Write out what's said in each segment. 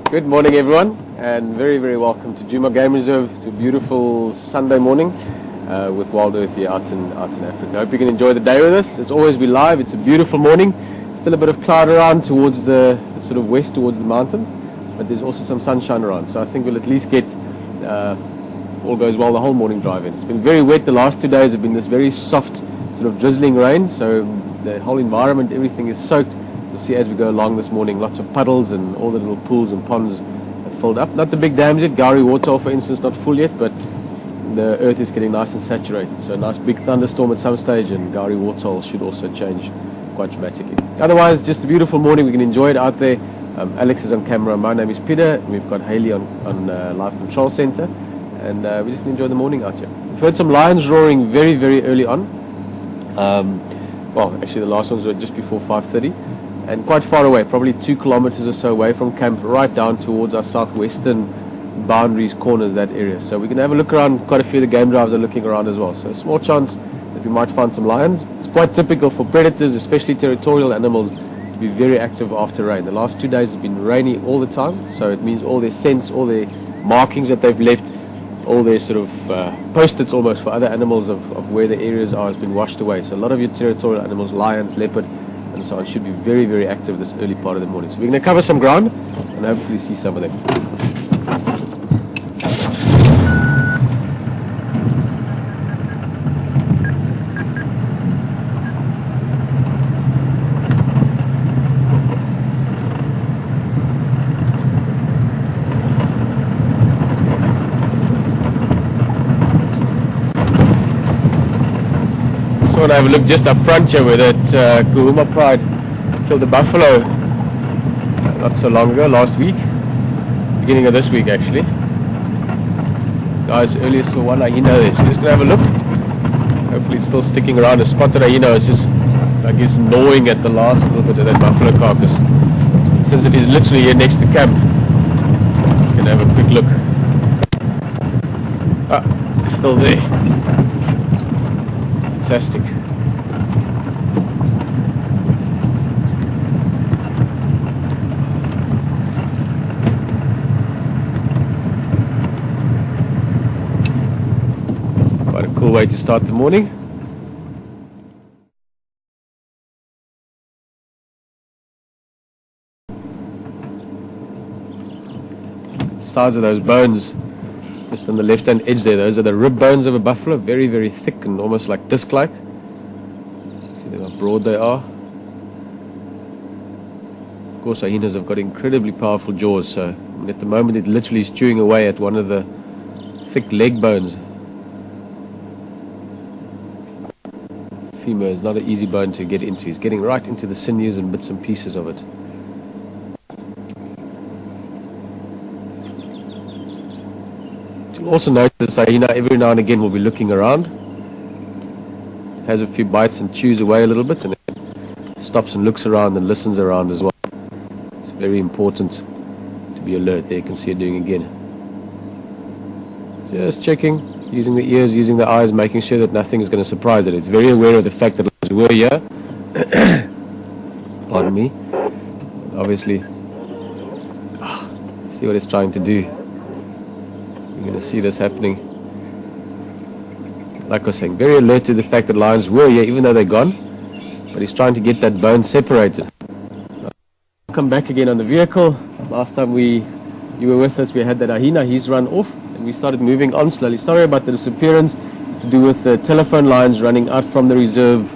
Good morning everyone, and very welcome to Djuma Game Reserve, to a beautiful Sunday morning with Wild Earth here out in Africa. I hope you can enjoy the day with us. As always, we're live. It's a beautiful morning. Still a bit of cloud around towards the sort of west, towards the mountains, but there's also some sunshine around, so I think we'll at least get, all goes well, the whole morning drive in. It's been very wet. The last 2 days have been this very soft sort of drizzling rain, so the whole environment, everything is soaked. You'll see as we go along this morning, lots of puddles and all the little pools and ponds have filled up. Not the big dams yet. Gowrie Waterhole, for instance, not full yet, but the earth is getting nice and saturated. So a nice big thunderstorm at some stage, and Gowrie Waterhole should also change quite dramatically. Otherwise, just a beautiful morning. We can enjoy it out there. Alex is on camera. My name is Peter. And we've got Haley on Live Control Center, and we're just going to enjoy the morning out here. We've heard some lions roaring very early on. Well, actually, the last ones were just before 5:30. And quite far away, probably 2 kilometers or so away from camp, right down towards our southwestern boundaries, corners, that area. So we're going to have a look around. Quite a few of the game drivers are looking around as well. So a small chance that we might find some lions. It's quite typical for predators, especially territorial animals, to be very active after rain. The last 2 days have been rainy all the time, so it means all their scents, all their markings that they've left, all their sort of post-its almost for other animals of where the areas are has been washed away. So a lot of your territorial animals, lions, leopard, and so on, should be very active this early part of the morning. So we're going to cover some ground and hopefully see some of them. So I have a look just up front here where that Kahuma Pride killed a buffalo not so long ago, last week, beginning of this week actually. Guys earlier saw one hyena there, so just going to have a look. Hopefully it's still sticking around. A spotted hyena is just, I guess, gnawing at the last little bit of that buffalo carcass. Since it is literally here next to camp, you can have a quick look. Ah, it's still there. Fantastic. Quite a cool way to start the morning. The size of those bones, just on the left hand edge there, those are the rib bones of a buffalo, very thick and almost like disc-like. See how broad they are. Of course, hyenas have got incredibly powerful jaws, so at the moment it literally is chewing away at one of the thick leg bones. Femur is not an easy bone to get into. He's getting right into the sinews and bits and pieces of it. You'll also notice this hyena every now and again will be looking around, has a few bites and chews away a little bit, and then stops and looks around and listens around as well. It's very important to be alert. There you can see it doing again. Just checking, using the ears, using the eyes, making sure that nothing is going to surprise it. It's very aware of the fact that we're here. Pardon me. Obviously, see what it's trying to do. You're going to see this happening. Like I was saying, very alert to the fact that lions were here, even though they're gone. But he's trying to get that bone separated. Come back again on the vehicle. Last time you were with us, we had that hyena. He's run off, and we started moving on slowly. Sorry about the disappearance. It's to do with the telephone lines running out from the reserve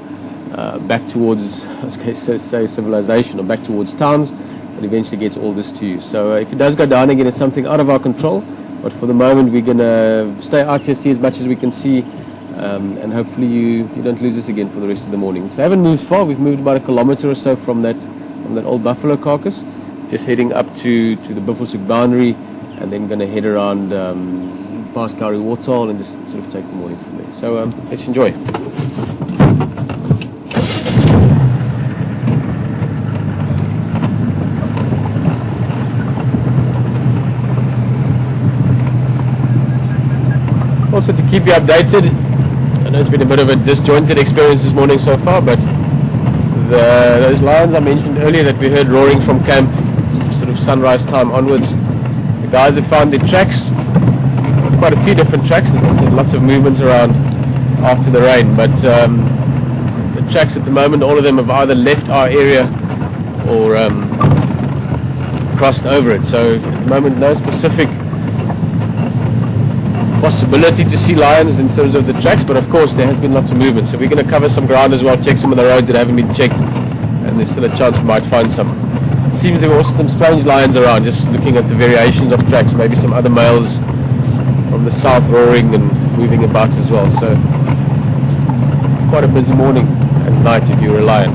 back towards, say, civilization, or back towards towns, that eventually gets all this to you. So if it does go down again, it's something out of our control. But for the moment, we're going to stay out here, see as much as we can see, and hopefully you don't lose us again for the rest of the morning. We haven't moved far. We've moved about 1 kilometer or so from that old buffalo carcass, just heading up to the Buffelshoek boundary, and then going to head around past Gowrie Waterhole and just sort of take the morning from there. So let's enjoy. Also, to keep you updated, I know it's been a bit of a disjointed experience this morning so far, but those lions I mentioned earlier that we heard roaring from camp sort sort of sunrise time onwards. The guys have found their tracks, quite a few different tracks. As I said, lots of movement around after the rain, but the tracks at the moment, all of them have either left our area or crossed over it. So at the moment, no specific possibility to see lions in terms of the tracks, but of course there has been lots of movement. So we're going to cover some ground as well, check some of the roads that haven't been checked, and there's still a chance we might find some. It seems there were also some strange lions around, just looking at the variations of tracks, maybe some other males from the south roaring and moving about as well. So quite a busy morning and night if you're a lion.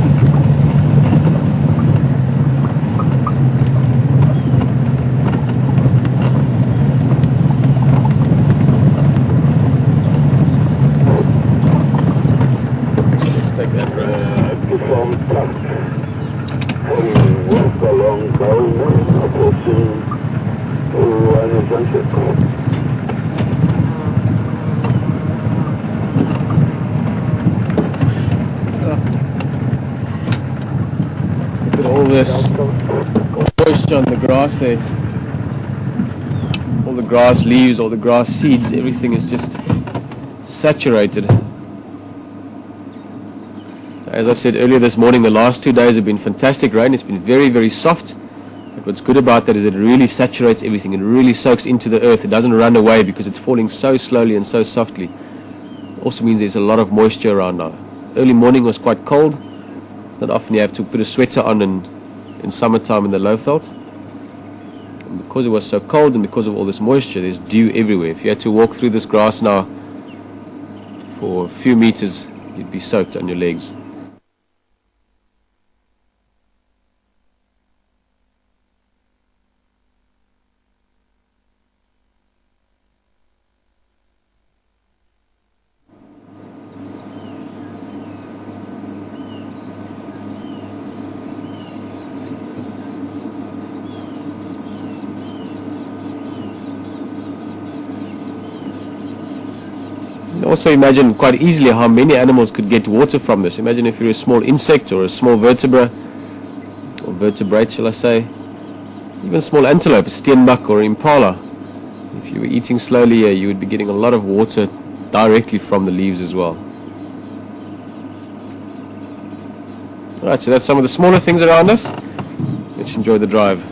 Let's take that road. Look at all this moisture on the grass there. All the grass leaves, all the grass seeds, everything is just saturated. As I said earlier this morning, the last 2 days have been fantastic rain. It's been very, very soft. But what's good about that is it really saturates everything. It really soaks into the earth. It doesn't run away because it's falling so slowly and so softly. It also means there's a lot of moisture around now. Early morning was quite cold. It's not often you have to put a sweater on in summertime in the Lowveld. And because it was so cold and because of all this moisture, there's dew everywhere. If you had to walk through this grass now for a few meters, you'd be soaked on your legs. Also imagine quite easily how many animals could get water from this. Imagine if you're a small insect or a small vertebra, or vertebrate shall I say, even small antelope, a steenbok or impala. If you were eating slowly, you would be getting a lot of water directly from the leaves as well. Alright, so that's some of the smaller things around us. Let's enjoy the drive.